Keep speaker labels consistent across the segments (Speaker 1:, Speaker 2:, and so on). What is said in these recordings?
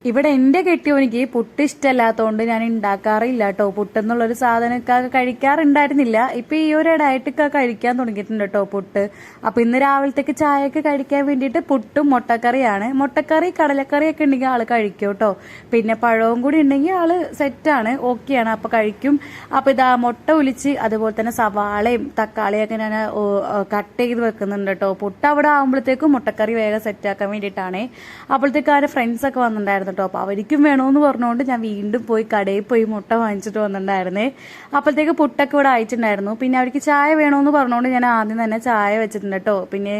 Speaker 1: ഇവിടെ എന്റെ കെട്ടിയോനിക്ക് പുട്ട് ഇഷ്ടമല്ലാത്തതുകൊണ്ട് ഞാൻ ഉണ്ടാക്കാറില്ല കേട്ടോ. പുട്ടെന്നുള്ളൊരു സാധനമൊക്കെ കഴിക്കാറുണ്ടായിരുന്നില്ല. ഇപ്പൊ ഈ ഒരു ഇടയായിട്ടൊക്കെ കഴിക്കാൻ തുടങ്ങിയിട്ടുണ്ട് കേട്ടോ പുട്ട്. അപ്പൊ ഇന്ന് രാവിലത്തേക്ക് ചായയൊക്കെ കഴിക്കാൻ വേണ്ടിയിട്ട് പുട്ടും മുട്ടക്കറിയാണ്. മുട്ടക്കറി കടലക്കറി ഒക്കെ ഉണ്ടെങ്കിൽ ആള് കഴിക്കും കേട്ടോ. പിന്നെ പഴവും കൂടി ഉണ്ടെങ്കിൽ ആള് സെറ്റാണ്, ഓക്കെയാണ്, അപ്പൊ കഴിക്കും. അപ്പൊ ഇതാ മുട്ട ഒലിച്ച് അതുപോലെ തന്നെ സവാളയും തക്കാളിയും ഒക്കെ ഞാൻ കട്ട് ചെയ്ത് വെക്കുന്നുണ്ട് കേട്ടോ. പുട്ട് അവിടെ ആകുമ്പോഴത്തേക്കും മുട്ടക്കറി വേഗം സെറ്റാക്കാൻ വേണ്ടിയിട്ടാണ്. അപ്പോഴത്തേക്ക് ആരെ ഫ്രണ്ട്സ് ഒക്കെ വന്നിട്ടുണ്ടായിരുന്നു കേട്ടോ. അപ്പൊ അവർക്കും വേണമെന്ന് പറഞ്ഞുകൊണ്ട് ഞാൻ വീണ്ടും പോയി കടയിൽ പോയി മുട്ട വാങ്ങിച്ചിട്ട് വന്നിട്ടുണ്ടായിരുന്നേ. അപ്പോഴത്തേക്ക് പുട്ടൊക്കെ ഇവിടെ അയച്ചിട്ടുണ്ടായിരുന്നു. പിന്നെ അവർക്ക് ചായ വേണമെന്ന് പറഞ്ഞുകൊണ്ട് ഞാൻ ആദ്യം തന്നെ ചായ വെച്ചിട്ടുണ്ട് കേട്ടോ. പിന്നെ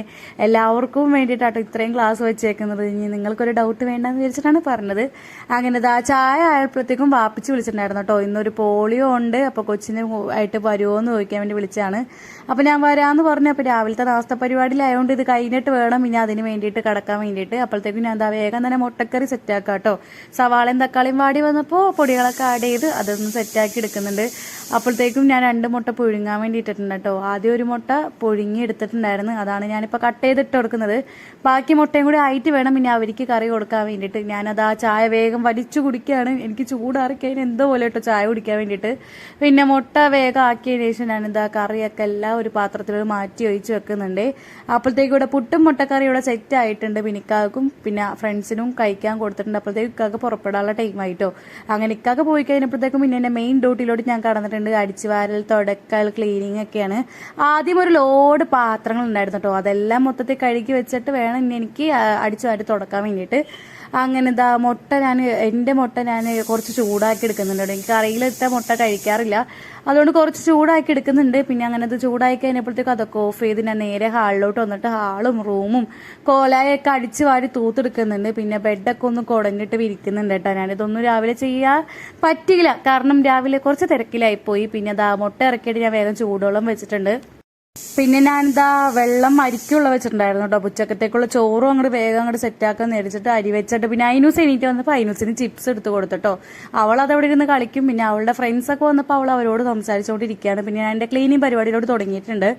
Speaker 1: എല്ലാവർക്കും വേണ്ടിയിട്ടാട്ടോ ഇത്രയും ഗ്ലാസ് വെച്ചേക്കുന്നത്. ഇനി നിങ്ങൾക്കൊരു ഡൗട്ട് വേണ്ടെന്ന് വിചാരിച്ചിട്ടാണ് പറഞ്ഞത്. അങ്ങനെ ആ ചായ ആയപ്പോഴത്തേക്കും വാപ്പിച്ച് വിളിച്ചിട്ടുണ്ടായിരുന്നു കേട്ടോ. ഇന്നൊരു പോളിയോ ഉണ്ട്, അപ്പൊ കൊച്ചിന് ആയിട്ട് വരുമോ എന്ന് ചോദിക്കാൻ വേണ്ടി വിളിച്ചാണ്. അപ്പൊ ഞാൻ വരാമെന്ന് പറഞ്ഞു. അപ്പൊ രാവിലത്തെ നാസ്ത പരിപാടിയിലായതുകൊണ്ട് ഇത് കഴിഞ്ഞിട്ട് വേണം ഇനി അതിന് വേണ്ടിയിട്ട് കിടക്കാൻ വേണ്ടിയിട്ട്. അപ്പോഴത്തേക്കും ഞാൻ എന്താ വേഗം തന്നെ മുട്ടക്കറി സെറ്റാക്കാം കേട്ടോ. സവാളയും തക്കാളിയും വാടി വന്നപ്പോൾ പൊടികളൊക്കെ ആഡ് ചെയ്ത് അതൊന്ന് സെറ്റാക്കി എടുക്കുന്നുണ്ട്. അപ്പോഴത്തേക്കും ഞാൻ 2 മുട്ട പുഴുങ്ങാൻ വേണ്ടി ഇട്ടിട്ടുണ്ട് കേട്ടോ. ആദ്യം ഒരു മുട്ട പുഴുങ്ങി എടുത്തിട്ടുണ്ടായിരുന്നു, അതാണ് ഞാനിപ്പോൾ കട്ട് ചെയ്തിട്ട് കൊടുക്കുന്നത്. ബാക്കി മുട്ടയും കൂടി ആയിട്ട് വേണം പിന്നെ അവർക്ക് കറി കൊടുക്കാൻ വേണ്ടിയിട്ട്. ഞാനത് ആ ചായ വേഗം വലിച്ചു കുടിക്കുകയാണ്. എനിക്ക് ചൂടാറിക്കഴിഞ്ഞാൽ എന്തോ പോലെ കേട്ടോ ചായ കുടിക്കാൻ വേണ്ടിയിട്ട്. പിന്നെ മുട്ട വേഗം ആക്കിയതിന് ശേഷം ഞാനിതാ കറിയൊക്കെ എല്ലാം ഒരു പാത്രത്തിൽ മാറ്റി ഒഴിച്ച് വെക്കുന്നുണ്ട്. അപ്പോഴത്തേക്കും ഇവിടെ പുട്ടും മുട്ടക്കറി ഇവിടെ സെറ്റ് ആയിട്ടുണ്ട്. പിന്നെ ഇക്കാക്കും പിന്നെ ഫ്രണ്ട്സിനും കഴിക്കാൻ കൊടുത്തിട്ടുണ്ട്. അപ്പോഴത്തേക്കും ഇക്കാക്ക് പുറപ്പെടാനുള്ള ടൈമായിട്ടോ. അങ്ങനെ ഇക്കാക്ക് പോയി കഴിഞ്ഞപ്പോഴത്തേക്കും പിന്നെ എൻ്റെ മെയിൻ ഡ്യൂട്ടിയിലോട്ട് ഞാൻ കടന്നിട്ടുണ്ട്. അടിച്ചുവാരൽ, തുടക്കൽ, ക്ലീനിങ് ഒക്കെയാണ്. ആദ്യം ഒരു ലോഡ് പാത്രങ്ങൾ ഉണ്ടായിരുന്നു കേട്ടോ. അതെല്ലാം മൊത്തത്തിൽ കഴുകി വെച്ചിട്ട് വേണം ഇനി എനിക്ക് അടിച്ചുവാരി തുടക്കാൻ വേണ്ടിയിട്ട്. അങ്ങനെ ഇതാ എൻ്റെ മുട്ട ഞാൻ കുറച്ച് ചൂടാക്കി എടുക്കുന്നുണ്ട്. എനിക്ക് കറിയിലിട്ട മുട്ട കഴിക്കാറില്ല, അതുകൊണ്ട് കുറച്ച് ചൂടാക്കി എടുക്കുന്നുണ്ട്. പിന്നെ അങ്ങനെ അത് ചൂടാക്കി കഴിഞ്ഞപ്പോഴത്തേക്കും അതൊക്കെ ഓഫ് ചെയ്ത് ഞാൻ നേരെ ഹാളിലോട്ട് വന്നിട്ട് ഹാളും റൂമും കോലായൊക്കെ അടിച്ചു വാരി തൂത്തെടുക്കുന്നുണ്ട്. പിന്നെ ബെഡൊക്കെ ഒന്ന് കുടഞ്ഞിട്ട് വിരിക്കുന്നുണ്ട് കേട്ടോ. ഞാനിതൊന്നും രാവിലെ ചെയ്യാൻ പറ്റിയില്ല, കാരണം രാവിലെ കുറച്ച് തിരക്കിലായിപ്പോയി. പിന്നെ അതാ മുട്ട ഇറക്കിയിട്ട് ഞാൻ വേഗം ചൂടുവെള്ളം വെച്ചിട്ടുണ്ട്. പിന്നെ ഞാനിതാ വെള്ളം അരിക്കുള്ള വെച്ചിട്ടുണ്ടായിരുന്നു കേട്ടോ. ഉച്ചക്കത്തേക്കുള്ള ചോറും അങ്ങോട്ട് വേഗം അങ്ങോട്ട് സെറ്റാക്കാൻ നേരിച്ചിട്ട് അരി വെച്ചിട്ട് പിന്നെ ഐനൂസ് എണീറ്റ് വന്നപ്പോൾ ഐനൂസിന് ചിപ്സ് എടുത്ത് കൊടുത്തിട്ടോ. അവൾ അതവിടെ ഇരുന്ന് കളിക്കും. പിന്നെ അവളുടെ ഫ്രണ്ട്സൊക്കെ വന്നപ്പോൾ അവൾ അവരോട് സംസാരിച്ചുകൊണ്ടിരിക്കുകയാണ്. പിന്നെ ഞാൻ എൻ്റെ ക്ലീനിങ് പരിപാടിയിലോട്ട് തുടങ്ങിയിട്ടുണ്ട്.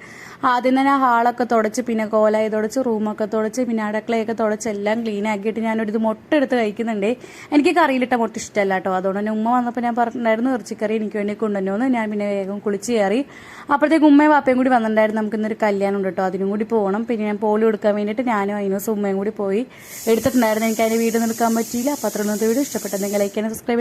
Speaker 1: ആദ്യം തന്നെ ഹാളൊക്കെ തുടച്ച് പിന്നെ കോലായി തുടച്ച് റൂമൊക്കെ തുടച്ച് പിന്നെ അടുക്കളയൊക്കെ തുടച്ച് എല്ലാം ക്ലീൻ ആക്കിയിട്ട് ഞാനൊരു മുട്ട എടുത്ത് കഴിക്കുന്നുണ്ട്. എനിക്ക് കറിയിലിട്ട മുട്ട ഇഷ്ടമല്ല കേട്ടോ. അതുകൊണ്ട് തന്നെ ഉമ്മ വന്നപ്പോൾ ഞാൻ പറഞ്ഞിട്ടുണ്ടായിരുന്നു ഇറച്ചിക്കറി എനിക്ക് വേണ്ടി കൊണ്ടുവന്നു. ഞാൻ പിന്നെ വേഗം കുളിച്ച് കയറി. അപ്പോഴത്തേക്ക് ഉമ്മയും വാപ്പയും കൂടി വന്നിട്ടുണ്ടായിരുന്നു. നമുക്ക് ഇന്നൊരു കല്യാണം ഉണ്ട് കേട്ടോ, അതിനും കൂടി പോകണം. പിന്നെ ഞാൻ പോളി കൊടുക്കാൻ വേണ്ടിയിട്ട് ഞാനും ഐനൂസും ഉമ്മയും കൂടി പോയി എടുത്തിട്ടുണ്ടായിരുന്നു. എനിക്ക് അതിന്റെ വീഡിയോ എടുക്കാൻ പറ്റിയില്ല. അപ്പോൾ അത്ര വീഡിയോ ഇഷ്ടപ്പെട്ടെങ്കിൽ ലൈക്ക് ചെയ്യാൻ സബ്സ്ക്രൈബ്